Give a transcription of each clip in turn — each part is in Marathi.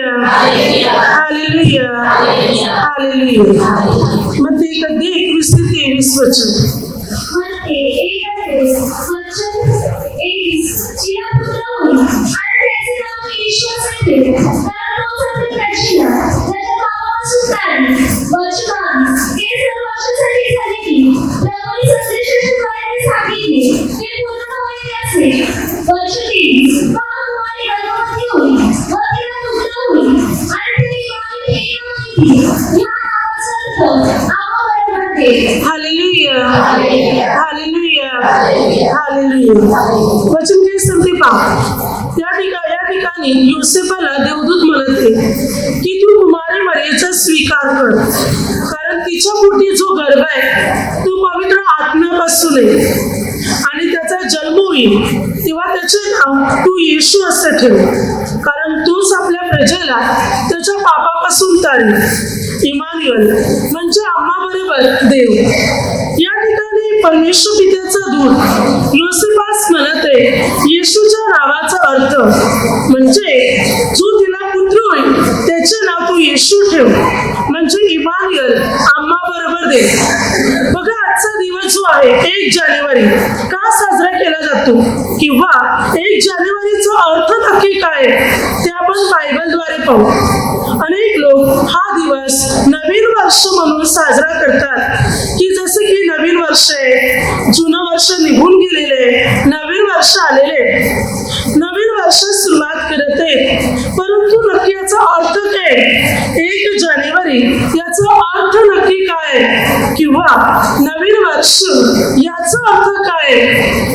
Hallelujah, hallelujah. मत्ती 1:21-23 वचन. Hallelujah, hallelujah, hallelujah. वचन काय सांगते पहा. या ठिकाणी योसेफाला देवदूत म्हणते की तू कुमारी मरियेचा स्वीकार कर, कारण तिच्या पोटी जो गर्भ आहे तो पवित्र आत्म्यापासून आहे आणि त्याचा जन्म होईल तेव्हा त्याचे नाव तू येशू असे ठेव, कारण तोच आपल्या प्रजेला त्याच्या पापापासून तारेल. इमानुएल म्हणजे आम्हा बरोबर देव. या ठिकाणी परमेश्वर पित्याचा दूत योसेफास म्हणते येशूच्या नावाचा अर्थ म्हणजे जो तिला पुत्र होईल त्याचे नाव तू येशू ठेव, म्हणजे इमानुएल आम्हा बरोबर देव. बघा आजचा दिवस जो आहे 1 जानेवारी का साजरा केला जातो किंवा 1 जानेवारीचा अर्थ नक्की काय ते आपण बायबलद्वारे पाहू. अनेक लोक हा दिवस नवीन वर्ष म्हणून साजरा करतात की जसे की नवीन वर्ष आहे, जुनं वर्ष निघून गेलेले, नवीन वर्ष आलेले, नवीन वर्ष सुरुवात करत आहे. परंतु नक्की याचा अर्थ काय 1 जानेवारी याचा अर्थ नक्की काय किंवा नवीन वर्ष याचा अर्थ काय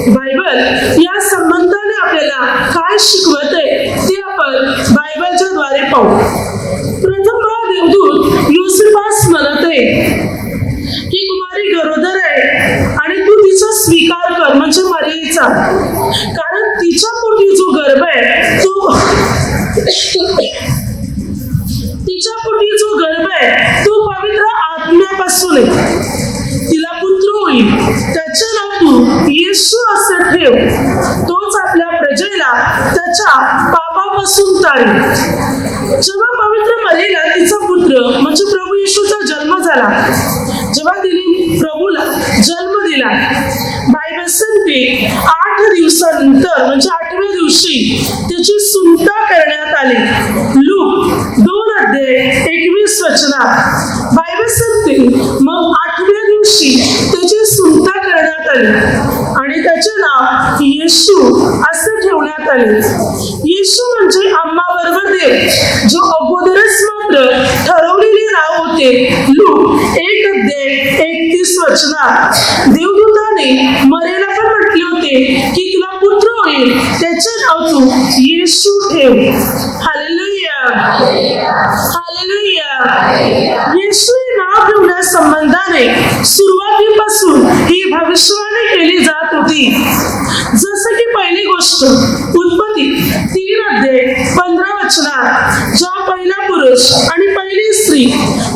बायबल या संबंधाने आपल्याला काय शिकवते ते आपण बायबलच्या द्वारे पाहू. प्रथम देवदूत योसेफास म्हणते की कुमारी गरोदर आहे आणि तू तिचा स्वीकार कर, म्हणजे मरियेचा, कारण तिच्या पोटी जो गर्भ आहे तो पवित्र आत्म्यापासून आहे. तिला पुत्र होईल त्याचे नाव तू येशू असे ठेव, तोच आपल्या प्रजेला त्याच्या पापापासून तारेल. जेव्हा पवित्र मरियेला तिचा पुत्र म्हणजे प्रभू येशूचा जन्म झाला, जेव्हा तिने प्रभूला जन्म दिला, बायबल सांगते 8 दिवसानंतर म्हणजे 8व्या दिवशी त्याची सुंता करण्यात आली. लूक 2:21 वचनात बायबल सांगते मग 8व्या दिवशी त्याची सुंता करण्यात आली आणि त्याचे नाव येशू असे ठेवण्यात आले. येशू म्हणजे आम्हा बरोबर देव, जो अगोदरच मात्र ठरवलेले नाव होते. लूक 1:31 वचनात देवदूताने मरियेला पण म्हटले होते की तुला पुत्र होईल त्याचे नाव तू येशू ठेव. Hallelujah, hallelujah. येशू हे नाव ठेवण्या संबंधाने सुरुवातीपासून ही भविष्यवाणी केली जात होती. जसं की पहिली गोष्ट उत्पत्ती 3:15 वचनात जेव्हा पहिला पुरुष आणि पहिली स्त्री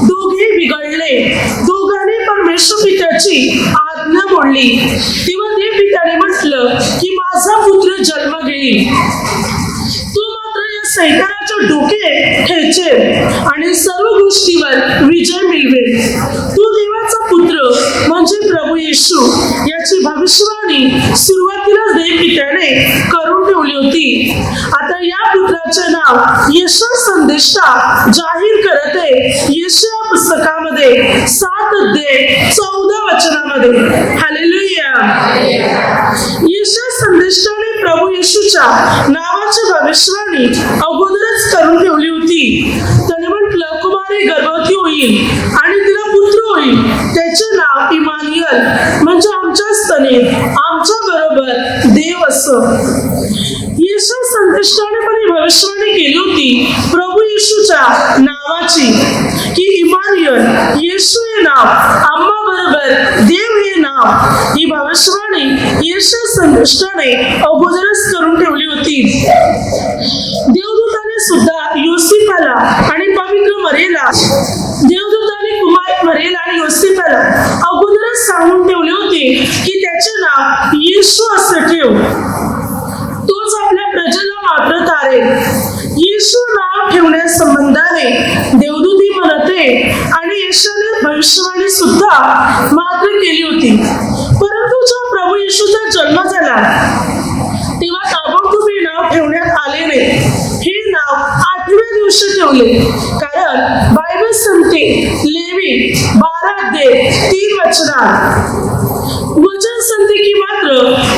दोघे बिघडले, दोघांनी परमेश्वर पित्याची आज्ञा मोडली, तेव्हा देव पित्याने म्हटलं की माझा पुत्र जन्म घेईल, तो मात्र या सैतानाचे डोके खेचेल आणि सर्व गोष्टीवर विजय मिळवेल. तो देवाचा पुत्र म्हणजे प्रभू येशू याची भविष्यवाणी सुरुवातीला देव पित्याने करून ठेवली होती. आता या पुत्राचे नाव येशू संदेष्टा जाहीर करत आहे येशया पुस्तकामध्ये 7:14 वचनामध्ये. हालेलुया. येशया संदेष्टाने प्रभू येशूच्या नावाची भविष्यवाणी अगोदरच करून ठेवली होती. त्याने म्हटलं कुमारी गर्भवती होईल आणि तिला पुत्र होईल, त्याचे नाव इमानुएल म्हणजे आमच्या स्तनी आमच्या बरोबर देव असं. येशू संदेष्टाने पण ही भविष्यवाणी केली होती प्रभू येशूच्या नावाची की इमानुएल, येशू हे नाव आम्हा बरोबर देव हे नाव. ही भविष्यवाणी येशू संदेष्टाने अगोदरच करून ठेवली होती. देवदूताने सुद्धा योसेफाला आणि पवित्र मरियेला देवदूताने कुमारी मरियेला आणि योसेफाला अगोदरच सांगून ठेवले होते की त्याचे नाव येशू असे ठेव, तोच आपल्या प्रजेला मात्र तारेल. आहे. येशू नाव ठेवण्यासंबंधाने देवदूती म्हणते आणि येशूने भविष्यवाणी सुद्धा मात्र केली होती. परंतु जेव्हा प्रभू येशूचा जन्म झाला तेव्हा ताबडतोब हे नाव ठेवण्यात आले नाही. हे नाव 8व्या दिवशी ठेवले, कारण बायबल सांगते लेवी 12:3 वचन सांगते की मात्र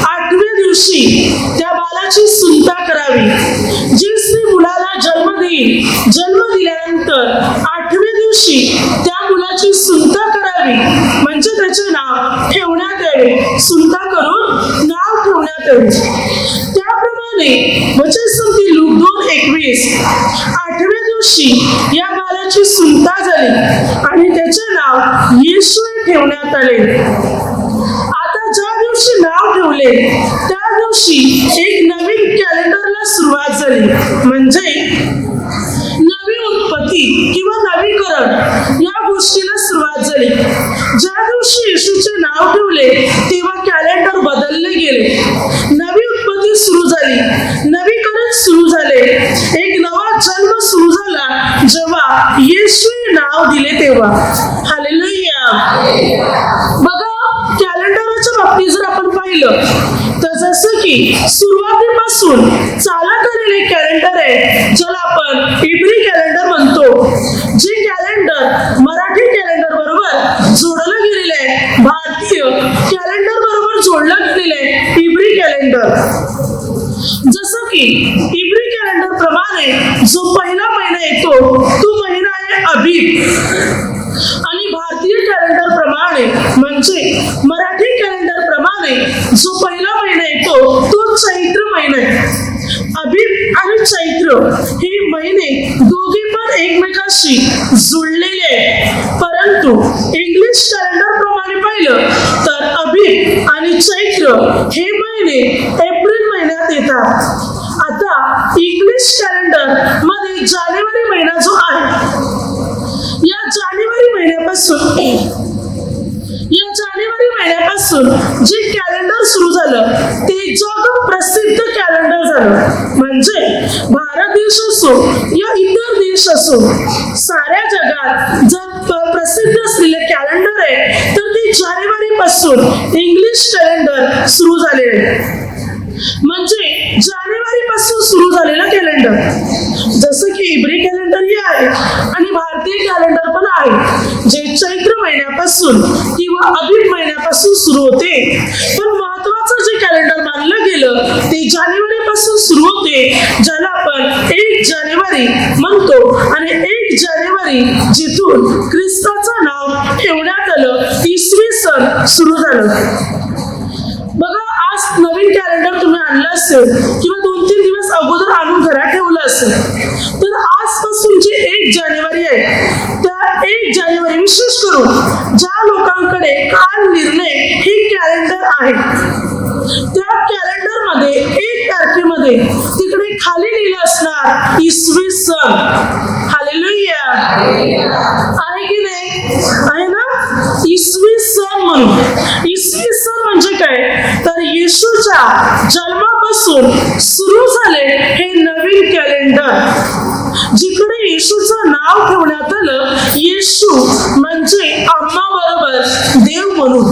8व्या दिवशी त्या बालाची सुंता करावी. जी स्त्री मुलाला जन्म देईल, जन्म दिल्यानंतर 8व्या दिवशी त्या मुलाची सुंता करावी, म्हणजे त्याचे नाव ठेवण्यात यावे. सुंता करून नाव ठेवण्यात यावे. त्याप्रमाणे वचन सांगते लूक 2:21 8व्या दिवशी या बालाची सुंता झाली आणि त्याचे नाव येशू ठेवण्यात आले. आता ज्या दिवशी नाव ठेवले त्या दिवशी एक नवीन कॅलेंडरला सुरुवात झाली, म्हणजे नवी उत्पत्ती किंवा नवीकरण या गोष्टीला सुरुवात झाली. ज्या दिवशी येशूचे नाव ठेवले तेव्हा कॅलेंडर बदलले गेले. नवी उत्पत्ती सुरू झाली, नवीकरण सुरू झाले, एक नवा जन्म सुरू झाला जेव्हा येशू नाव दिले तेव्हा. हालेलुया. बघा, कॅलेंडरच्या बाबतीत जर आपण पाहिलं तर जसं की सुरुवातीपासून चालत आलेले कॅलेंडर आहे ज्याला आपण इब्री कॅलेंडर म्हणतो. जे कॅलेंडर मराठी कॅलेंडर बरोबर जोडलं गेलेलं आहे, भारतीय कॅलेंडर बरोबर जोडलं गेलेलं आहे इब्री कॅलेंडर. जसं की इब्री कॅलेंडर प्रमाणे जो पहिला महिना येतो तो महिना आहे अबीब, आणि भारतीय कॅलेंडर प्रमाणे म्हणजे मराठी कॅलेंडर प्रमाणे जो पहिला महिना येतो तो चैत्र महिना आहे. अबीब आणि चैत्र हे महिने दोघे पण एकमेकांशी जुळलेले आहेत, परंतु इंग्लिश कॅलेंडर प्रमाणे पाहिलं तर अबीब आणि चैत्र हे महिने एप्रिल महिन्यात येतात. आता इंग्लिश कॅलेंडर मध्ये जानेवारी महिना जो आहे, या जानेवारी महिन्यापासून जे कॅलेंडर सुरू झालं ते जग प्रसिद्ध कॅलेंडर झालं. म्हणजे भारत देश असो या इतर देश असो, साऱ्या जगात जर प्रसिद्ध असलेले कॅलेंडर आहे तर ते जानेवारी पासून इंग्लिश कॅलेंडर सुरू झालेले. म्हणजे जानेवारी पासून सुरू झालेलं कॅलेंडर, जसं की इब्री कॅलेंडर ही आहे आणि भारतीय कॅलेंडर पण आहे, जे चैत्र महिन्यापासून किंवा अबीब महिन्यापासून सुरू होते. पण महत्वाचं जे कॅलेंडर मानलं गेलं ते जानेवारी पासून सुरू होते, ज्याला आपण 1 जानेवारी म्हणतो. आणि 1 जानेवारी जिथून ख्रिस्ताचं नाव ठेवण्यात आलं, इसवी सन सुरू झालं. बघा, आज नवीन कॅलेंडर तुम्ही आणलं असेल किंवा 2-3 दिवस अगोदर आणून घरात ठेवलं असेल, तर आजपासून जे 1 जानेवारी आहे त्या 1 जानेवारी विशेष करून ज्या लोकांकडे काल निर्णय हे कॅलेंडर आहे, त्या कॅलेंडर मध्ये 1 तारखेमध्ये तिकडे खाली लिहिलं असणार इसवी सन. हालेलुया. आहे की नाही? आहे ना? इसवी सन म्हणून. इसवी सन म्हणजे काय तर येशूच्या जन्मापासून सुरू झाले हे नवीन कॅलेंडर, जिकडे येशूचं नाव ठेवण्यात आलं येशू म्हणजे आम्हा बरोबर देव म्हणून.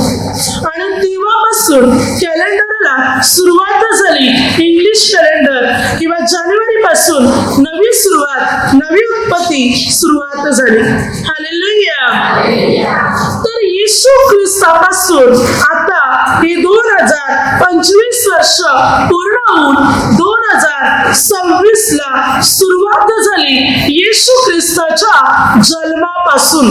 आणि तेव्हापासून कॅलेंडरला सुरुवात झाली. इंग्लिश कॅलेंडर किंवा जानेवारी पासून नवी सुरुवात, नवी उत्पत्ती सुरुवात झाली. हालेलुया. तर येशू ख्रिस्तापासून आता हे 2025 वर्ष पूर्ण होऊन 2026 ला सुरुवात झाली येशू ख्रिस्ताच्या जन्मापासून.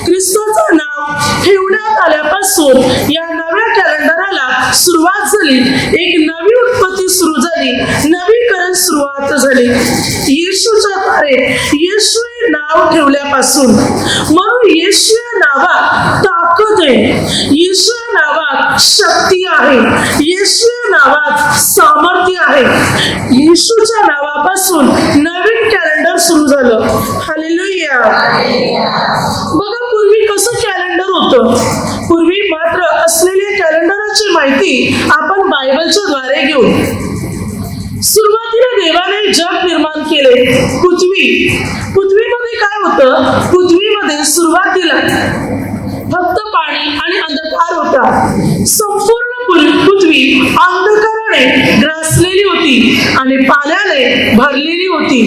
ख्रिस्ताचं नाव ठेवण्यात आल्यापासून या नव्या कॅलेंडरला सुरुवात झाली. एक नवी उत्पत्ती सुरू झाली, नवीकरण सुरुवात झाली येशूच्या द्वारे. येशू हे नाव ठेवल्यापासून. म्हणून येशू या नावात ताकद आहे, येशू या नावात शक्ती आहे, येशू या नावात सामर्थ्य आहे. येशूच्या नावापासून नवीन कॅलेंडर सुरू झालं. हालेलुया. बघा, पूर्वी कसं कॅलेंडर होतं. पूर्वी मात्र असलेल्या कॅलेंडरची माहिती आपण बायबलच्या द्वारे घेऊ. सुरुवाती पहिलं देवाने जग निर्माण केले, पृथ्वीमध्ये काय होतं? पृथ्वीमध्ये सुरुवातीला फक्त पाणी आणि अंधकार होता. संपूर्ण पृथ्वी अंधकाराने ग्रासलेली होती आणि पाण्याने भरलेली होती.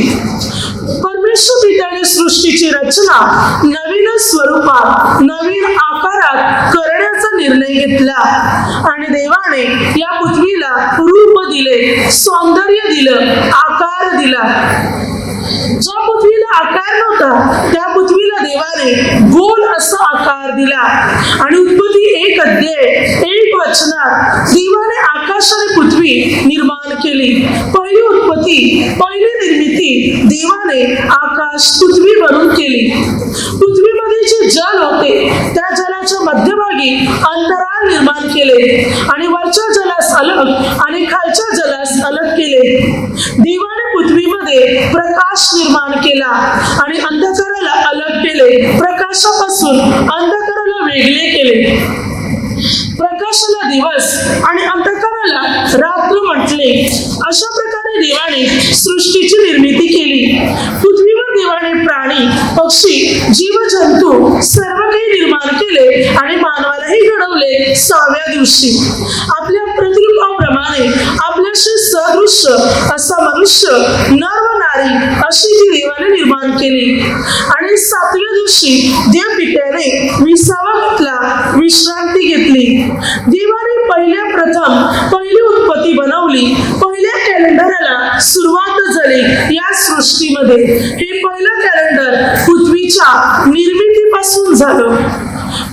परमेश्वर पित्याने सृष्टीची रचना नवीन स्वरूपात, नवीन आकारात करण्याचा निर्णय घेतला आणि देवाने या पृथ्वीला रूप दिले, सौंदर्य दिलं, आकार दिला. ज्या पृथ्वीला आकार नव्हता त्या पृथ्वीला देवाने गोल असा आकार दिला. आणि उत्पत्ती 1 अध्याय 1 वचनात देवाने आकाश आणि पृथ्वी निर्माण केली. पहिली उत्पत्ती, पहिली निर्मिती देवाने आकाश पृथ्वी बनवून केली. पृथ्वीमध्ये जे जल होते त्या जलाच्या मध्यभागी अंतराळ निर्माण केले आणि वरच्या जलास अलग आणि खालच्या जलास अलग केले. देवाने पृथ्वीमध्ये प्रकाश निर्माण केला आणि अंधकाराला अलग केले. प्रकाशापासून अंधकाराला वेगळे केले. प्रकाशाला दिवस आणि अंधकाराला रात्र म्हटले. अशा प्रकारे देवाने सृष्टीची निर्मिती केली. पृथ्वीवर देवाने प्राणी, पक्षी, जीवजंतू सर्व काही निर्माण केले आणि मानवालाही घडवले 6व्या दिवशी. आपल्या प्रतिरूपाप्रमाणे आपल्याशी सदृश्य असा मनुष्य, नर व नारी अशी ती देवाने निर्माण केली. आणि 7व्या दिवशी देव पित्याने विसावा घेतला, विश्रांती घेतली. देवाने पहिली उत्पत्ती बनवली. पहिल्या कॅलेंडरला सुरुवात झाली या सृष्टीमध्ये. हे पहिलं कॅलेंडर पृथ्वीच्या निर्मितीपासून झालं.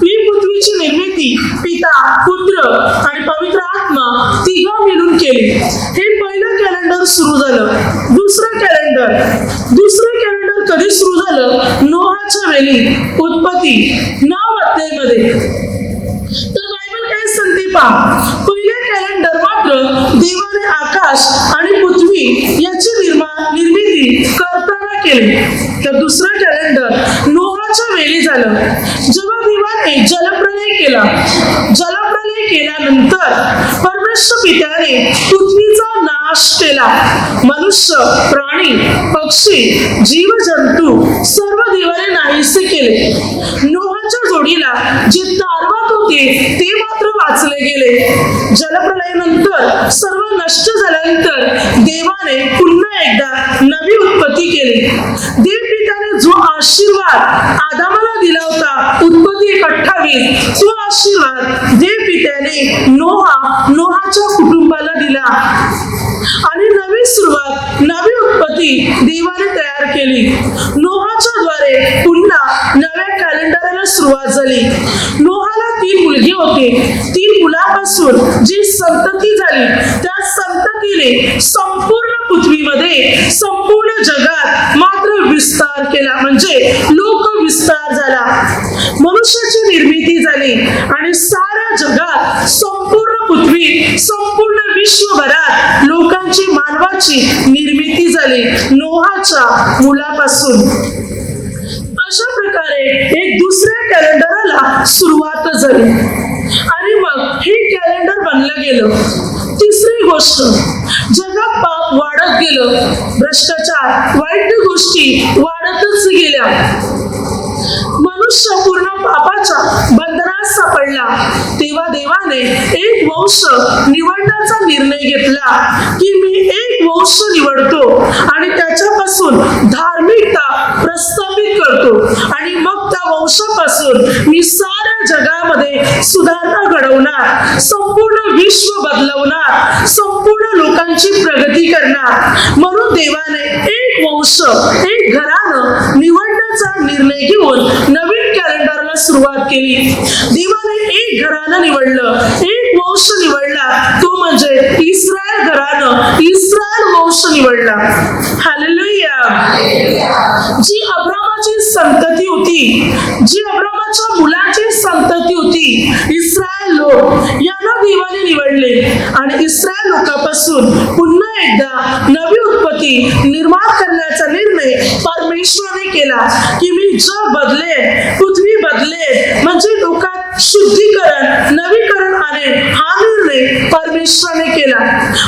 ही पृथ्वीची निर्मिती पिता, पुत्र आणि पवित्र आत्मा तिघं मिळून केली. हे पहिलं कॅलेंडर सुरू झालं. दुसरं कॅलेंडर कधी सुरू झालं? नोहाच्या वेळी, उत्पत्ती 9 अध्यायामध्ये. तर बायबल काय सांगते पहा, पहिल्या कॅलेंडर मात्र देवाने आकाश आणि पृथ्वी याची निर्मिती करताना केली. तर दुसरं कॅलेंडर नोहाच्या वेळी झालं, जेव्हा देवाने जलप्रलय केल्यानंतर परमेश्वर पित्याने पृथ्वीचा नाश केला. मनुष्य, प्राणी, पक्षी, जीवजंतू सर्व देवाने नाहीसे केले. नोहाच्या जोडीला जे तारवात होते ते मात्र वाचले गेले. जलप्रलयानंतर सर्व नष्ट झाल्यानंतर देवाने पुन्हा एकदा नवी उत्पत्ती केली. देव पित्याने जो आशीर्वाद आदामाला दिला होता, उत्पत्ती 1:28, तो आशीर्वाद देव पित्याने नोहाच्या कुटुंबाला दिला. आणि नवी सुरुवात, नवी उत्पत्ती देवाने तयार केली. नोहाच्या द्वारे पुन्हा नव्या कॅलेंडरला सुरुवात झाली. नोहाला 3 मुलगे होते. 3 मुलापासून जी संतती झाली त्या संततीने संपूर्ण पृथ्वीमध्ये, संपूर्ण जगात मात्र विस्तार केला, म्हणजे लोक विस्तार झाला. मनुष्याची निर्मिती झाली आणि साऱ्या जगात, संपूर्ण पृथ्वी, संपूर्ण विश्वभरात लोकांची, मानवाची निर्मिती झाली नोहाच्या मुलापासून. अशा प्रकारे एक दुसऱ्या कॅलेंडरला सुरुवात झाली आणि मग हे कॅलेंडर बनलं गेलं. तिसरी गोष्ट, जगात पाप वाढत गेलं, भ्रष्टाचार, वाईट गोष्टी वाढतच गेल्या. मनुष्य पूर्ण पापाच्या बंधनात सापडला. तेव्हा देवाने एक वंश निवडण्याचा निर्णय घेतला की मी एक वंश निवडतो आणि त्याच्यापासून धार्मिकता प्रस्थापित करतो आणि मग त्या वंशापासून मी साऱ्या जगामध्ये सुधारणा घडवणार, संपूर्ण विश्व बदलवणार, संपूर्ण लोकांची प्रगती करणार. म्हणून देवाने एक वंश, एक घराणं निवडण्याचा निर्णय घेऊन नवीन कॅलेंडरला सुरुवात केली. देवाने एक घराणं निवडलं, एक वंश निवडला, तो म्हणजे इस्रायल घराणं, इस्रायल वंश निवडला. हालेलुया. जी अब्रामाची संतती होती, जी अब्रामाच्या मुलाची संतती होती, इस्रायल लोक, यांना देवाने निवडले आणि इस्रायल लोकांपासून पुन्हा एकदा नवी उत्पत्ती निर्माण करण्याचा निर्णय परमेश्वराने केला की मी जग बदलेन, पृथ्वी बदलेन, म्हणजे लोकात शुद्धीकरण, नवीकरण आणेन. हा निर्णय निर्णय परमेश्वराने केला.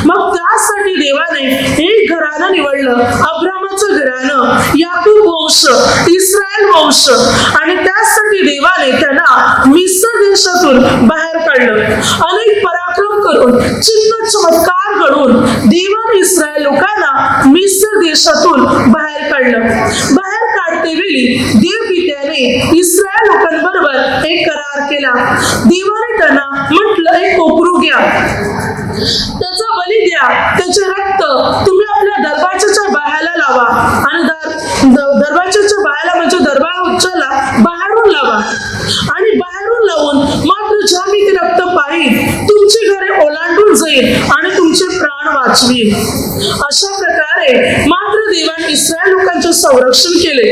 मग त्यासाठी देवाने एक घराणं निवडलं, अब्रामाचं घराणं, याकूब वंश, इस्रायल वंश. आणि त्यासाठी देवाने त्यांना मिस्र देशातून बाहेर काढलं. अनेक पराक्रम करून, चिन्ह चमत्कार घडून देवाने इस्रायल लोकांना मिस्र देशातून बाहेर काढलं. बाहेर काढते वेळी देव पित्याने इस्रायल लोकांबरोबर एक करार केला. देवाने त्यांना म्हटलं, एक कोकरू घ्या, त्याचा बली द्या, त्याचे रक्त तुम्ही आपल्या दरवाजाच्या बाहेरला लावा आणि दरवाजाच्या बाहेरला म्हणजे दरवाजाला बाहेरून लावा. आणि बाहेरून लावून मात्र ज्या मी ते रक्त पाहिल तुमची घरे ओलांडून जाईल आणि तुमचे प्राण वाचवील. अशा प्रकारे मात्र देवाने इस्रायल लोकांचे संरक्षण केले.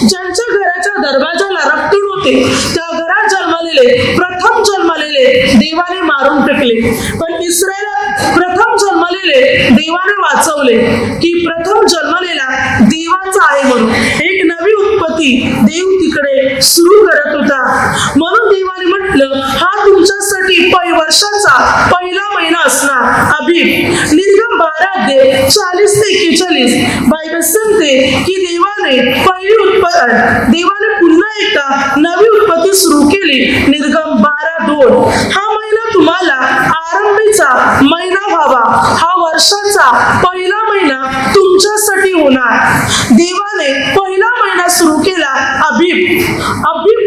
ज्यांच्या घराच्या दरवाजाला रक्त होते त्या घरात प्रथम जन्मलेले देवाने मारून टाकले. पण इस्रायलात प्रथम जन्मलेले देवाने वाचवले की प्रथम जन्मलेला देवाचा आहे म्हणून एक नवी उत्पत्ती देव तिकडे सुरू करत होता. म्हणून देवाने म्हटलं, हा तुमच्यासाठी वर्षाचा पहिला महिना असणार. अबीब. निर्गम 12:40 ते 41 बायबल सांगते की देवाने पुन्हा एकदा नवी उत्पत्ती सुरू केली. निर्गम 12:2. हा महिना तुम्हाला आरंभीचा महिना व्हावा, हा वर्षाचा पहिला महिना तुमच्यासाठी होणार. देवाने पहिला महिना सुरू केला अबीब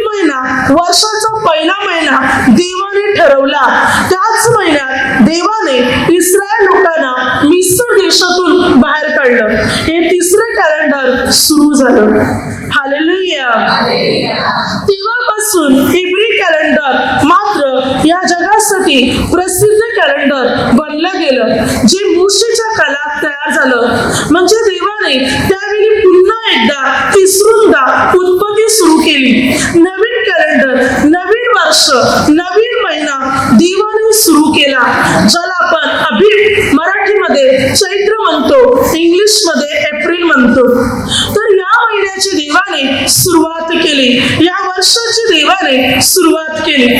महिना, वर्षाचा पहिला महिना देवाने ठरवला. त्याच महिन्यात देवाने इस्रायल लोकांना मिस्र देशातून बाहेर काढलं. हे तिसरं कॅलेंडर सुरू झालं. हालेलुया. तेव्हापासून इब्री कॅलेंडर मात्र या जगासाठी प्रसिद्ध कॅलेंडर बनलं गेलं, जे मोशेच्या काळात तयार झालं. म्हणजे देवाने त्यावेळी पुन्हा एकदा तिसरूंदा उत्पत्ती सुरू केली. नवीन कॅलेंडर, नवीन वर्ष, नवीन महिना देवाने सुरू केला, ज्याला आपण अबीब मराठीमध्ये चैत्र म्हणतो, इंग्लिश मध्ये एप्रिल म्हणतो. तर या महिन्याची देवाने सुरुवात केली, या वर्षाची देवाने सुरुवात केली.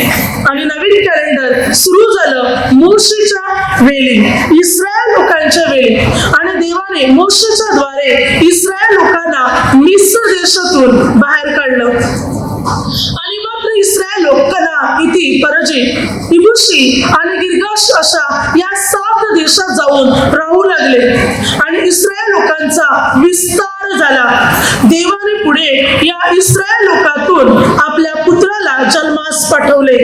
आणि नवीन कॅलेंडर सुरू झालं मोशेच्या वेळी, इस्रायल लोकांच्या वेळी. आणि देवाने मोशेच्या द्वारे इस्रायल लोकांना मिस्र देशातून बाहेर काढलं. आणि मात्र इस्रायल लोकांना इथे परजीत, इबुशी आणि गिर्गाश अशा या 7 देशात जाऊन राहू लागले. आणि इस्रायल लोकांचा विस्तार झाला. देवाने पुढे या इस्रायल लोकातून आपल्या पुत्राला जन्मास पाठवले.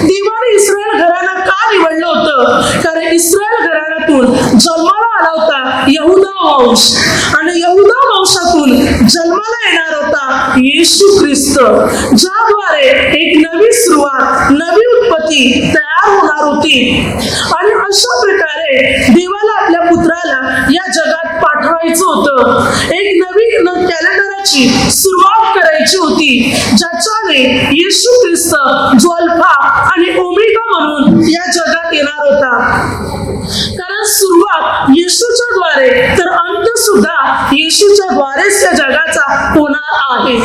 देवाने इस्रायल घराणा का निवडलं होतं? कारण इस्रायल घराण्यातून जन्माला आला होता यहुदा वंश, आणि यहुदा वंशातून जन्माला येणार होता येशू ख्रिस्त, ज्याद्वारे एक नवी सुरुवात, नवी उत्पत्ती तयार होणार होती. आणि अशा प्रकारे देवाला आपल्या पुत्राला या जगात पाठवायचं होतं. एक नवीन कॅलेंडरची सुरुवात करायची होती, ज्याच्याने येशू ख्रिस्त जो अल्फा आणि ओमेगा म्हणून या जगात येणार होता. कारण सुरुवात येशूच्या द्वारे तर अंत सुद्धा येशूच्या द्वारेच या जगाचा होणार आहे.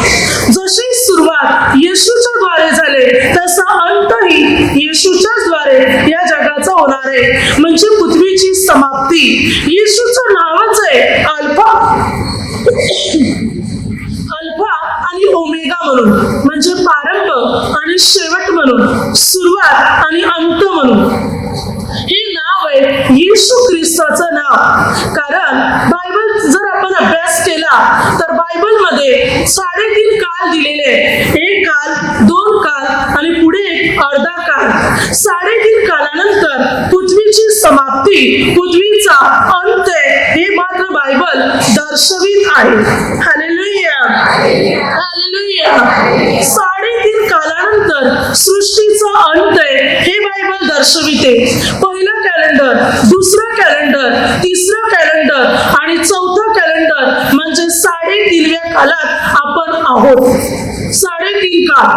जशी सुरुवात येशूच्या द्वारे झाले तसा अंतही येशूच्याच द्वारे या जगाचा होणार आहे. म्हणजे पृथ्वीची समाप्ती. येशूचं नावच आहे अल्फा आणि ओमेगा म्हणून, म्हणजे प्रारंभ आणि शेवट म्हणून, सुरुवात आणि अंत म्हणून. हे नाव आहे येशू ख्रिस्ताचं नाव. कारण बायबल जर आपण अभ्यास केला तर बायबल मध्ये 3.5 काल दिलेले, एक काल, 2 काल आणि पुढे एक अर्धा काल. 3.5 कालानंतर पृथ्वीची समाप्ती, पृथ्वीचा अंत हे मात्र बायबल दर्शवित आहे. Hallelujah, hallelujah. 3.5 कालानंतर सृष्टीचा अंत हे बायबल दर्शविते. पहिलं कॅलेंडर, दुसरं कॅलेंडर, तिसरं कॅलेंडर आणि चौथं कॅलेंडर म्हणजे 3.5व्या कालात आपण आहोत. 3.5 काल,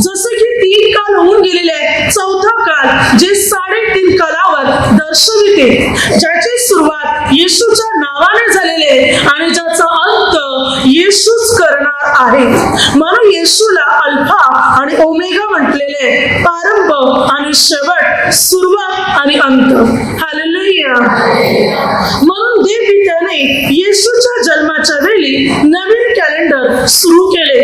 जसं की 3 काल होऊन गेलेले आहे, चौथा काल जे 3.5 कालावर दर्शविते, ज्याची सुरुवात येशूच्या नावाने झालेले आणि ज्याचा अंत येशूच करणार आहे. म्हणून येशूला अल्फा आणि ओमेगा म्हटलेले, प्रारंभ आणि शेवट, सुरुवात आणि अंत. हालेलुया. म्हणून देवपित्याने येशूच्या जन्माच्या वेळी नवीन कॅलेंडर सुरू केले,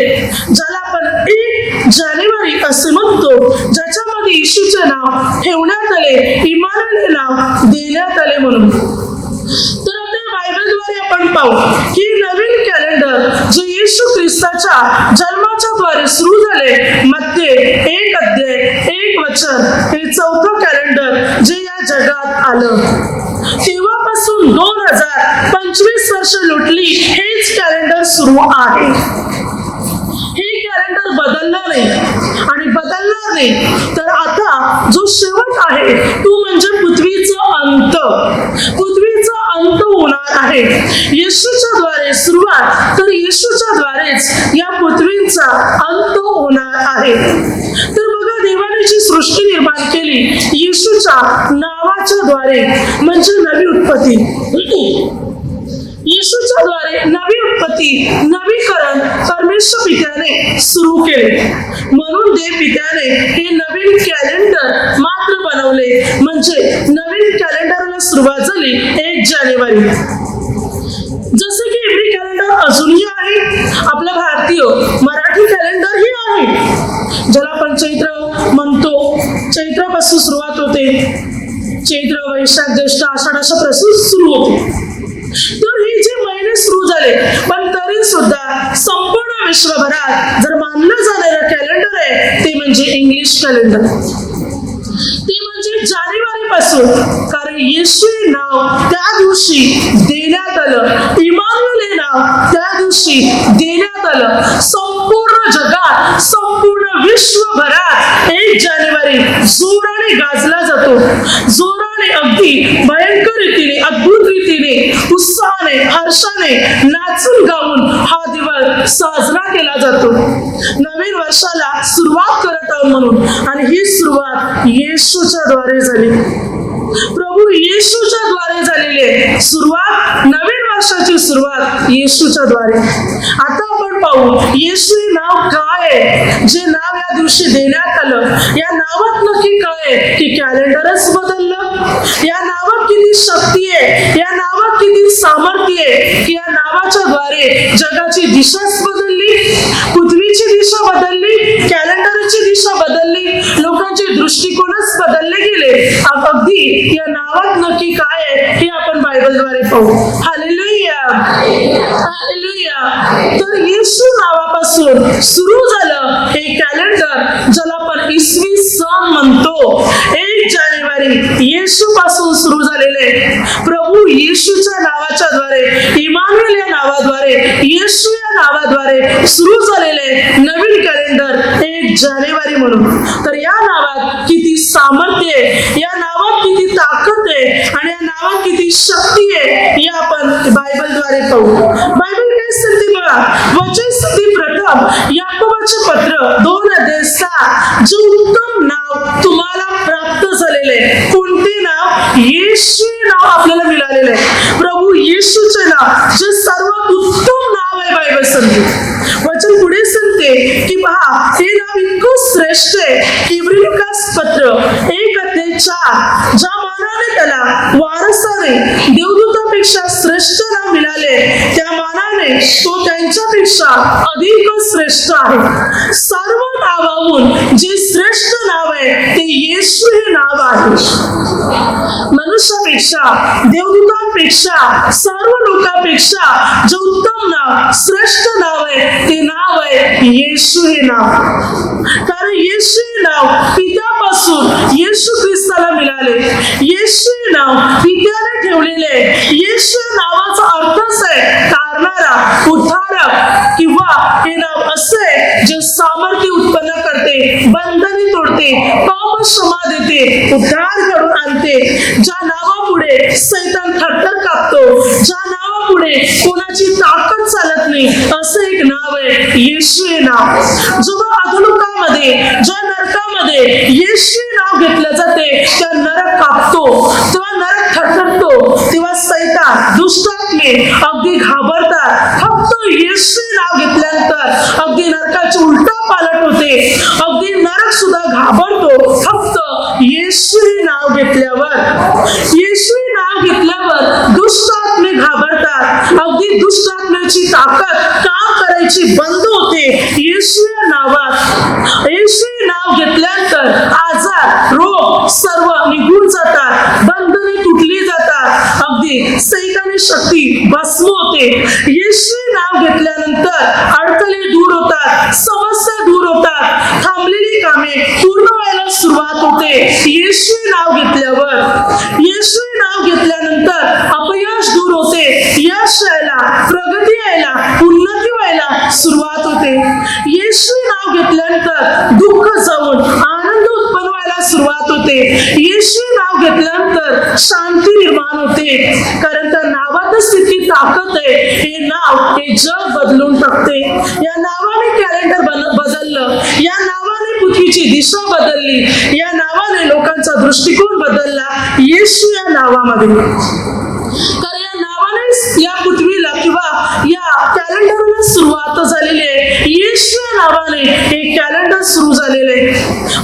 ज्याला आपण 1 जानेवारी असे म्हणतो, ज्याच्यामध्ये येशूचे नाव ठेवण्यात आले, इमानुएल हे नाव देण्यात आले म्हणून. तर आता बायबलद्वारे आपण पाहू की नवीन कॅलेंडर जे येशू ख्रिस्ताच्या जन्माच्या द्वारे सुरू झाले, मत्ते 1 अध्याय 1 वचन, हे 4थं कॅलेंडर जे या जगात आलं. तेव्हापासून 2025 वर्ष लुटली, हेच कॅलेंडर सुरू आहे. हे कॅलेंडर बदलणार नाही आणि बदलणार नाही. तर आता जो शेवट आहे तो म्हणजे पृथ्वीचा अंत. पृथ्वीचा अंत होणार आहे. येशूच्या द्वारे सुरुवात, तर येशूच्या द्वारेच या पृथ्वीचा अंत होणार आहे. तर बघा, देवाने जी सृष्टी निर्माण केली येशूच्या नावाच्या द्वारे, म्हणजे नवी उत्पत्ती. येशूच्या द्वारे नवी उत्पत्ती, नवीकरण परमेश्वर पित्याने सुरू केले. म्हणून देव पित्याने हे नवीन कॅलेंडर मात्र बनवले, म्हणजे नवीन कॅलेंडरला सुरुवात झाली 1 जानेवारी. जसे की इब्री कॅलेंडर अजूनही आहे, आपलं भारतीय मराठी कॅलेंडर ही आहे, ज्याला आपण चैत्र म्हणतो. चैत्रापासून सुरुवात होते, चैत्र, वैशाख, ज्येष्ठ, आषाढ अशा पासून सुरू होते. तर हे जे महिने सुरू झाले, पण तरी सुद्धा संपूर्ण विश्वभरात जर मानलं जाणारं कॅलेंडर आहे ते म्हणजे इंग्लिश कॅलेंडर. ते म्हणजे जानेवारी पासून, कारण येशू हे नाव त्या दिवशी देण्यात आलं, इमानुएल हे नाव त्या दिवशी देण्यात आलं. संपूर्ण जगात, संपूर्ण विश्वभरात 1 जानेवारी जोराने गाजला जातो. जोराने, अगदी भयंकर रीतीने, अद्भुत रीतीने, उत्साहाने, हर्षाने, नाचून गाऊन हा दिवस साजरा केला जातो. नवीन वर्षाला सुरुवात करत आहोत म्हणून. आणि ही सुरुवात येशूच्या द्वारे झाली. प्रभू येशूच्या द्वारे झालेली आहे सुरुवात. नवीन वर्षाची सुरुवात येशूच्या द्वारे. आता आपण पाहू येशू हे नाव काय आहे, जे नाव या दिवशी देण्यात आलं. या नावात नक्की काय आहे की कॅलेंडरच बदललं. या नावात किती शक्ती आहे, या नावात किती सामर्थ्य आहे की या नावाच्या द्वारे जगाची दिशाच बदलली, पृथ्वीची दिशा बदलली, कॅलेंडरची दिशा बदलली, लोकांचे दृष्टिकोनच बदलले गेले. अगदी या नावात नक्की काय आहे हे आपण बायबलद्वारे पाहू. Hallelujah, hallelujah. तर येशू नावापासून सुरू झालं हे कॅलेंडर, ज्याला आपण इसवी सन म्हणतो. 1 जानेवारी येशू पासून सुरू झालेले, प्रभू येशूच्या नावाच्या द्वारे, इमानुएल या नावाद्वारे, येशू या नावाद्वारे सुरू झालेले नवीन कॅलेंडर 1 जानेवारी म्हणून. तर या नावात किती सामर्थ्य आहे, या नावात किती ताकद आहे आणि या नावात किती शक्ती आहे हे आपण बायबलद्वारे पाहू. बायबल काय सांगते बघा. वचन सांगते प्रथम याकोबाचे पत्र 2 अध्याय 6, जे उत्तम नाव तुम्हाला प्राप्त झालेले. कोणते नाव? येशू नाव आपल्याला मिळालेले आहे. प्रभू येशूचे नाव जे सर्वात उत्तम नाव आहे. बायबल सांगते, वचन पुढे सांगते की पहा, हे नाव इतकं श्रेष्ठ आहे. इब्री लूकास पत्र 1 अध्याय 4, ज्या मानाने त्याला वारसाने देवदूतापेक्षा श्रेष्ठ नाव मिळाले, त्या मानाने तो त्यांच्यापेक्षा अधिक श्रेष्ठ आहे. सर्व नावाहून जे श्रेष्ठ नाव आहे ते येशू हे नाव आहे. मनुष्यापेक्षा, देवदूतांपेक्षा, सर्व लोकांपेक्षा जे उत्तम नाव, श्रेष्ठ नाव आहे ते नाव आहे येशू हे नाव. कारण येशू हे नाव पित्यापासून येशू ख्रिस्ताला मिळाले. येशू हे नाव पित्याने ठेवलेले. येशू नावाचा अर्थच आहे तारणारा, उद्धारक, किंवा हे नाव असे जे सामर्थ्य उत्पन्न करते, बंधने तोडते, पाप क्षमा देते, उद्धार घडून आणते. ज्या नावापुढे सैतान थरथर कापतो, ज्या नावापुढे कोणाची ताकद चालत नाही, असं एक नाव आहे येशू हे नाव. जेव्हा अधोलोकामध्ये, ज्या नरकामध्ये येशू नाव घेतलं जाते, त्या नरक कापतो, तेव्हा नरक थरथरतो, तेव्हा सैतान, दुष्टात्मे अगदी घाबरतात. फक्त येशू नाव घेतल्यानंतर अगदी नरकाची उलटा पालट होते, अगदी नरक सुद्धा घाबरतो. फक्त येशू हे नाव घेतल्यावर, येशू हे नाव घेतल्यावर दुष्ट आत्मे घाबरतात. अगदी दुष्ट आत्म्याची ताकद काम करायची बंद होते येशू या नावात. येशू हे नाव घेतल्यानंतर आजार, रोग सर्व निघून जातात, बंधने तुटली जातात, अगदी सैतानी शक्ती भस्म होते. येशू हे नाव घेतल्यानंतर अडथळे दूर होतात, समस्या दूर होतात, थांबलेली कामे पूर्ण व्हायला सुरुवात होते येशू हे नाव घेतल्यावर. येशू हे नाव घेतल्यानंतर अपयश दूर होते, यश यायला, प्रगती यायला, उन्नती व्हायला सुरुवात होते. येशू हे नाव घेतल्यानंतर दुःख जाऊन आनंद उत्पन्न व्हायला सुरुवात होते. येशू हे नाव घेतल्यानंतर शांती निर्माण होते, कारण त्या नावातच तितकी ताकद आहे. हे नाव हे जग बदलून टाकते. या नावाने कॅलेंडर बदललं, या नावाने पृथ्वीची दिशा बदलली, या नावाने लोकांचा दृष्टिकोन बदलला येशू या नावामध्ये. कारण या नावाने या पृथ्वीला किंवा या कॅलेंडरला सुरुवात झालेली आहे. येशू या नावाने हे कॅलेंडर सुरू झालेले आहे.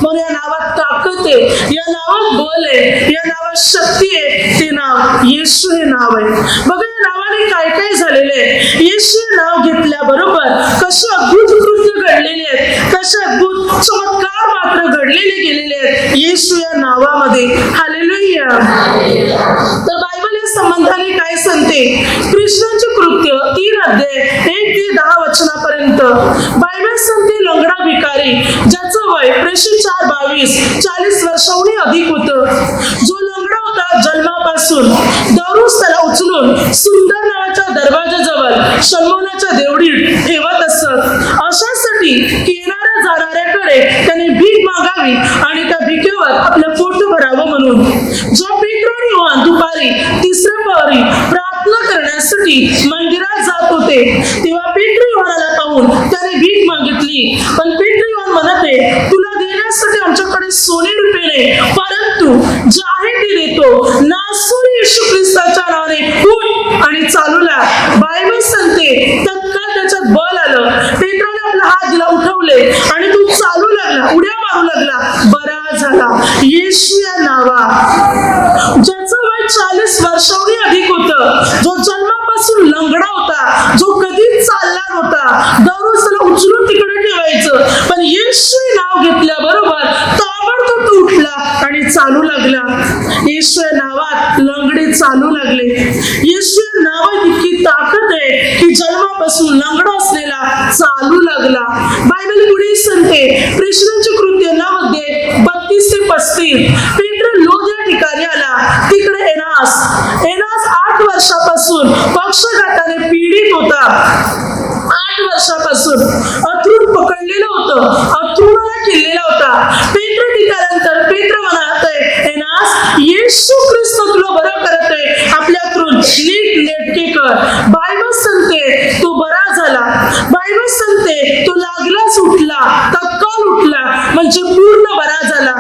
म्हणून या नावात ताकद आहे, या नावात बल आहे, या नावात शक्ती आहे. ते नाव येशू हे नाव आहे. बघा या नावाने काय काय झालेले आहे. येशू हे नाव घेतल्याबरोबर कसे अद्भुत कृत्य घडलेले आहेत, कसे अद्भुत चमत्कार मात्र घडलेले गेलेले आहेत येशू या नावामध्ये. हालेलुया. तर बायबल या संबंधाने काय सांगते? कृष्णांचे कृत्य 3 अध्याय 1 ते 10 वचनापर्यंत बायबल सांगते, लंगडा भिकारी ज्याचं वय प्रेषित 4:22 40 वर्षांहून अधिक होतं, जो लंगडा होता जन्मापासून, दररोज त्याला उचलून सुंदर नावाच्या दरवाजाजवळ शल्मोनाच्या देवळीत ठेवत असत. अशासाठी की येणाऱ्या जाणाऱ्याकडे त्याने भीक मागावी आणि त्या भिकेवर आपलं पोट भरावं म्हणून. जो पेट्रो आणि योहान दुपारी 3ऱ्या पहरी प्रार्थना करण्यासाठी मंदिरात जात होते, तेव्हा पेट्रो योहानाला पाहून त्याने भीक मागितली. पण पेट्रो योहान म्हणते, तुला देण्यासाठी आमच्याकडे सोने रुपये नाही, परंतु जे आहे ते देतो. नासरी येशू ख्रिस्ताच्या नावाने उठ आणि चालू लाग. बायबल सांगते तत्काळ त्याच्यात बल आलं. पेट्रोने आपला हात दिला, उठवले आणि तो चालू लागला, उड्या मारू लागला, बरा झाला. येशू या नावा ज्याचं वय 40 वर्षांहून अधिक होतं, जो जन्मापासून लंगडा होता, जो कधीच चालला नव्हता, दररोज त्याला उचलून तिकडे ठेवायचं, पण येशू नाव घेतल्याबरोबर ताबडतोब तो उठला आणि चालू लागला. येशू या नावात लंगडे चालू लागले. येशू या नावात इतकी ताकद आहे की जन्मापासून लंगडा असलेला चालू लागला. बायबल पुढे सांगते, कृष्णांचे कृत्य 9 अध्याय 32 ते 35 पेट्रो लोद या ठिकाणी आला. तिकडे एनास 8 वर्षापासून पक्षघाताने पीडित होता. 8 वर्षापासून अथरून पकडलेलं होतं, अथरुणाला केलेला होता. पेट्रो तिच्यानंतर पेट्रो म्हणतोय, एनास येशू ख्रिस्त तुला बरं करतोय, आपल्या अथरून नीट नेटके कर. बायबल सांगते तो बरा झाला. बायबल सांगते तो लागलाच उठला, तत्काळ उठला, म्हणजे पूर्ण बरा झाला.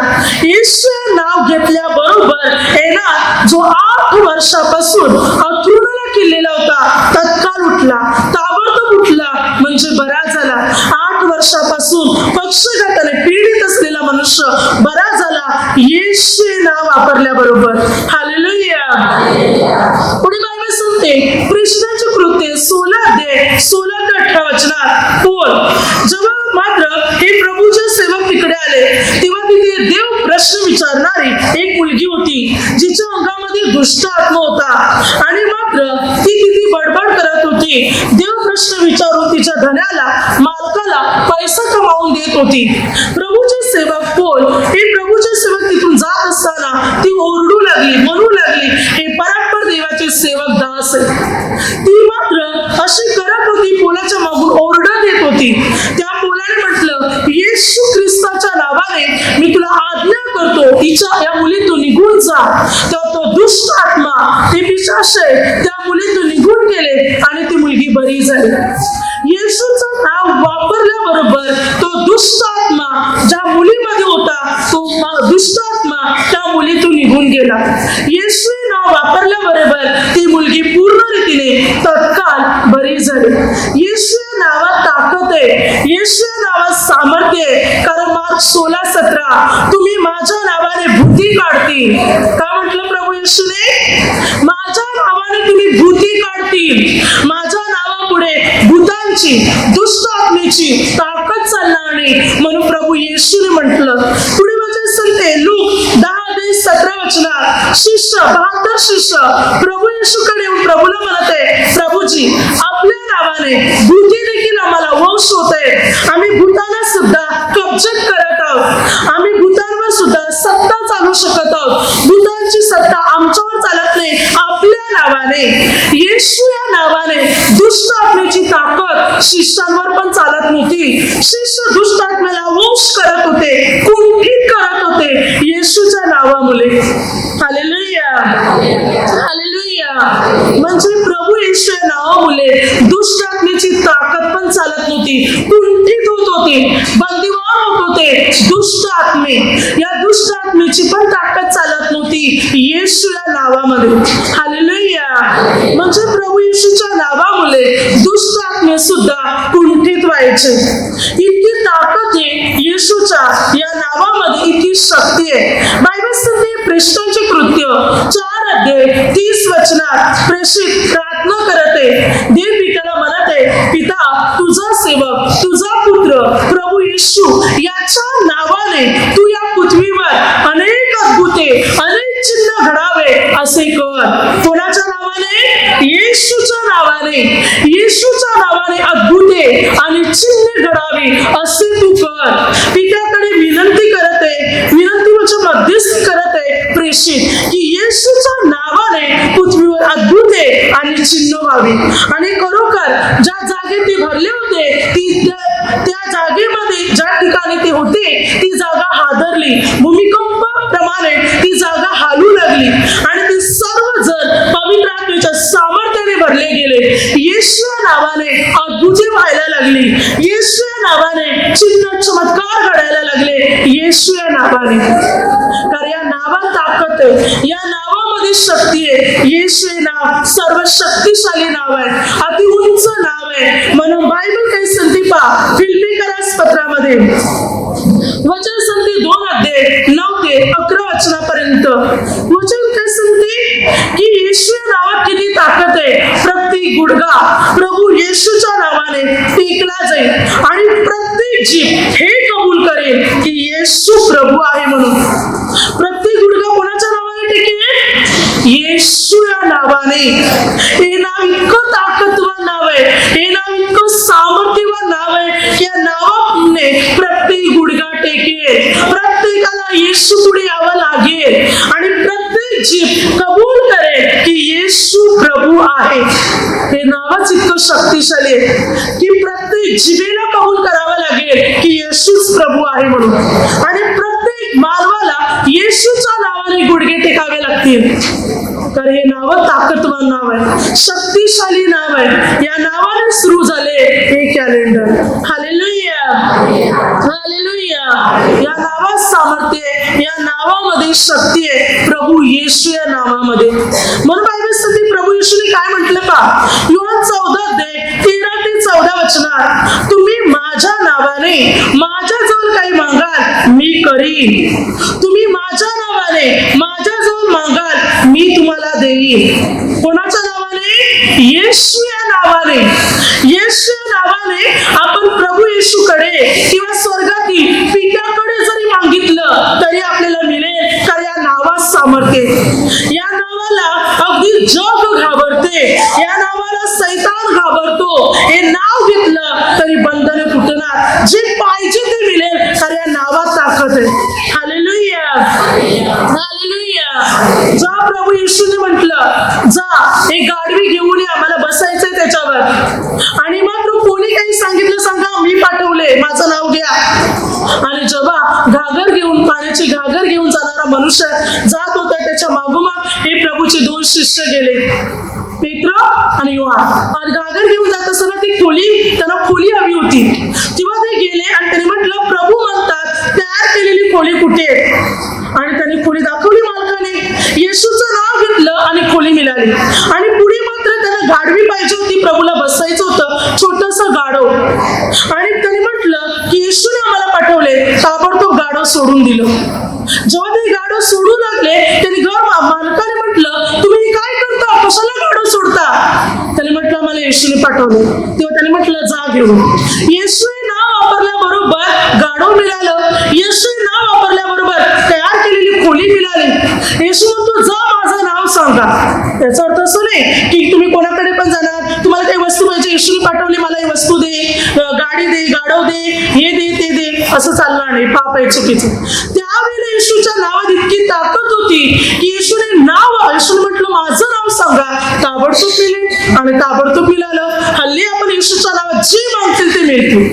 येशू नाव घेतल्याबरोबर एनास जो 8 वर्षापासून अथरुणाला केलेला होता, तत्काळ उठला, ताबडतोब उठला, म्हणजे बरा झाला. 8 वर्षापासून पक्षघाताने पीडित असलेला मनुष्य बरा झाला येशू नाव वापरल्याबरोबर. हालेलुया. पुढे बायबल सांगते, कृष्णाचे कृत्य 16 अध्याय 16 ते 18 वचनात पोल जेव्हा मात्र हे प्रभूचे सेवक तिकडे आले, तेव्हा तिथे देव प्रश्न विचारणारी एक मुलगी होती, जिच्या अंगामध्ये दुष्ट आत्मा होता आणि मात्र ती किती बडबड करत होती. देव प्रश्न विचारून तिच्या धन्याला मालकाला पैसा कमावून देत होती. प्रभूचे सेवक पोल हे प्रभूचे सेवक तिथून जात असताना ती ओरडू लागली, म्हणू लागली, हे परात्पर देवाचे सेवक दास आहे. ती मात्र अशी करत होती, पोलाच्या मागून ओरडत येत होती. त्या पोलाने म्हटलं, येशू ख्रिस्ताच्या नावाने मी तुला आज्ञा करतो, तिच्या या मुलीतून निघून जा. तेव्हा तो दुष्ट आत्मा, ते पिशाच त्या मुलीतून निघून गेले आणि ती मुलगी बरी झाली. येशूचं नाव वापरल्याबरोबर तो दुष्ट आत्मा ज्या मुलीमध्ये होता, तो दुष्ट आत्मा त्या मुलीतून निघून गेला. येशू नाव वापरल्याबरोबर ती मुलगी पूर्ण रीतीने तत्काळ बरी झाली. येशू नावात ताकद आहे, येशू नावात सामर्थ्य आहे. कारण मार्क 16:17 तुम्ही माझ्या नावाने नावाने भूती काढतील. का म्हटलं प्रभू येशूने? माझ्या नावाने तुम्ही भूती काढतील. माझ्या नावापुढे भूतांची, दुष्ट आत्मेची ताकद चालणार नाही म्हणून प्रभू येशूने म्हटलं. पुढे वचन सांगते लूक 10:17 शिष्य 72 शिष्य प्रभू येशूकडे येऊन प्रभूला म्हणते, प्रभूजी आपल्या नावाने भूती देखील आम्हाला वश होते. आम्ही भूतांना सुद्धा कब्जेत करत आहोत. आम्ही भूतांवर सुद्धा सत्ता चालू शकत आहोत. भूतांची सत्ता आमच्यावर चालत नाही. आपल्या नावाने, येशू या नावाने दुष्ट आत्मेची ताकद शिष्यांवर पण चालत नव्हती. शिष्य दुष्ट आत्म्याला वश करत होते, कुंठित करत होते येशूच्या नावामुळे. Hallelujah, hallelujah. म्हणजे प्रभू येशू या नावामुळे दुष्ट आत्मेची ताकद पण चालत नव्हती, कुंठित होत होते, बंदिवान होत होते दुष्ट आत्मे. या दुष्ट आत्मेची पण ताकद चालत नव्हती येशू या नावामध्ये. हालेलुया. म्हणजे प्रभू येशूच्या नावामुळे दुष्ट आत्मे सुद्धा कुंठित व्हायचे. इतकी ताकद आहे येशूच्या या नावामध्ये, इतकी शक्ती आहे. बायबल सांगते प्रेषितांचे कृत्य 4:30 प्रेषित प्रार्थना करते. देव पित्याला म्हणते, पिता तुझा सेवक, तुझा पुत्र प्रभू येशू याच्या नावाने तू या पृथ्वीवर अनेक अद्भुते, अनेक चिन्ह घडावे असे कर. कोणाच्या नावाने? येशूच्या नावाने. येशूच्या नावाने अद्भुते आणि चिन्ह घडावी असे तू कर. पित्याकडे विनंती करते, विनंती म्हणजे मध्यस्थी करते प्रेषित, की येशूच्या नावाने पृथ्वीवर अद्भुते आणि चिन्ह व्हावी. आणि खरोखर ज्या जागेत ते भरले होते त्या जागेमध्ये, ज्या ठिकाणी ते होते ती जागा हादरली. भूमिकंप प्रमाणे ती जागा हालू लागली आणि ते सर्वजण पवित्र आत्म्याच्या सामर्थ्याने भरले गेले. येशू या नावाने अद्भुते व्हायला लागली. येशू या नावाने चिन्ह चमत्कार घडायला लागले. येशू या नावाने. कारण या नावात ताकद आहे, या नावामध्ये शक्ती आहे. येशू हे नाव सर्व शक्तिशाली नाव आहे, अति उंच नाव आहे. म्हणून बायबल काय सांगते पहा, फिलिप्पियरास पत्रामध्ये वचन सांगते 2:9-11 वचनापर्यंत वचन काय सांगते की येशू या नावात किती ताकद आहे. प्रत्येक गुडघा प्रभू येशूच्या नावाने टेकला जाईल आणि प्रत्येक जीभ हे कबूल करेल की येशू प्रभू आहे म्हणून. प्रत्येक गुडघा कोणाच्या नावाने टेकेल? येशू या नावाने. हे नाव इतकं ताकदवान नाव आहे, हे नाव इतकं सामर्थ्यवान नाव आहे. या नावाने प्रत्येक गुडघा टेकेल, प्रत्येकाला येशू पुढे यावं लागेल आणि प्रत्येक जीभ कबूल करेल की येशू प्रभू आहे. हे नावच इतकं शक्तिशाली आहे की प्रत्येक जिभेला कबूल करावं लागेल की येशूच प्रभू आहे म्हणून. आणि प्रत्येक मानवाला येशूच्या नावाने गुडघे टेकावे लागतील. कारण हे नाव ताकदवान नाव आहे, शक्तिशाली नाव आहे. या नावाने सुरू झाले हे कॅलेंडर. Hallelujah, hallelujah. या नावात सामर्थ्य आहे, या नावामध्ये शक्ती आहे, प्रभू येशू या नावामध्ये. म्हणून बायबल सांगते प्रभू येशूने काय म्हटलं पहा, योहान 14:13-14 वचनात, तुम्ही माझ्या नावाने माझ्याजवळ काही मागाल मी करीन. तुम्ही माझ्या नावाने माझ्याजवळ मागाल मी तुम्हाला देईन. कोणाच्या नावाने? येशू या नावाने. येशू या नावाने आपण प्रभू येशूकडे किंवा स्वर्गातील पित्याकडे जरी मागितलं तरी आपल्याला मिळेल. कारण या नावात सामर्थ्य. या नावाला अगदी जग घाबरते, या नावाला सैतान घाबरतो. हे नाव घेतलं तरी बंधने फुटणार, जे पाहिजे ते मिळेल. कारण या नावात ताकद आहे. Hallelujah, hallelujah. जा प्रभू येशूने म्हटलं, जा एक गाडवी घेऊन ये, आम्हाला बसायचंय त्याच्यावर. आणि मग कोणी काही सांगितलं सांगा, मी पाठवले, माझं नाव घ्या. आणि जेव्हा घागर घेऊन, पाण्याची घागर घेऊन जाणारा मनुष्य जात होता, त्याच्या मागोमाग हे प्रभूचे 2 शिष्य गेले, पेत्र आणि योहान. आणि घागर घेऊन जात असताना ती त्यांना खोली हवी होती. तेव्हा ते गेले आणि त्यांनी म्हटलं, प्रभू म्हणतात तयार केलेली खोली कुठे आहे? आणि त्यांनी खोली दाखवली मालकाने. येशूचं नाव घेतलं आणि खोली मिळाली. आणि पुढे मात्र त्यांना गाढवी पाहिजे होती, प्रभूला बसायचं होतं, छोटंसं गाढव. आणि त्यांनी म्हटलं की येशूने आम्हाला पाठवले. ताबडतोब गाढव गाढव सोडून दिलं. जेव्हा ते गाढव सोडू लागले, त्यांनी घर मालकाने म्हटलं, तुम्ही काय करता, कशाला गाढव सोडता? त्याने म्हटलं, मला येशूने पाठवले. तेव्हा त्याने म्हटलं, जा घेऊन. येशूने नाव वापरल्याबरोबर गाढव मिळालं. येशूने नाव वापरल्याबरोबर तयार केलेली खोली मिळाली. येशू म्हणतो, जा, माझं नाव सांगा. याचा अर्थ असं नाही की तुम्ही कोणाकडे पण जाणार, तुम्हाला काही वस्तू पाहिजे, येशूने पाठवली, मला ही वस्तू दे, गाडी दे, गाढव दे, हे दे, ते दे, असं चालणार नाही. पाप आहे, चुकीचं. त्यावेळेला येशूच्या नावात इतकी ताकद होती की येशूने म्हटलं, माझं नाव सांगा, ताबडतोब मिळेल आणि ताबडतोब मिळालं. हल्ली आपण येशूच्या नावात जे मागतील ते मिळतील,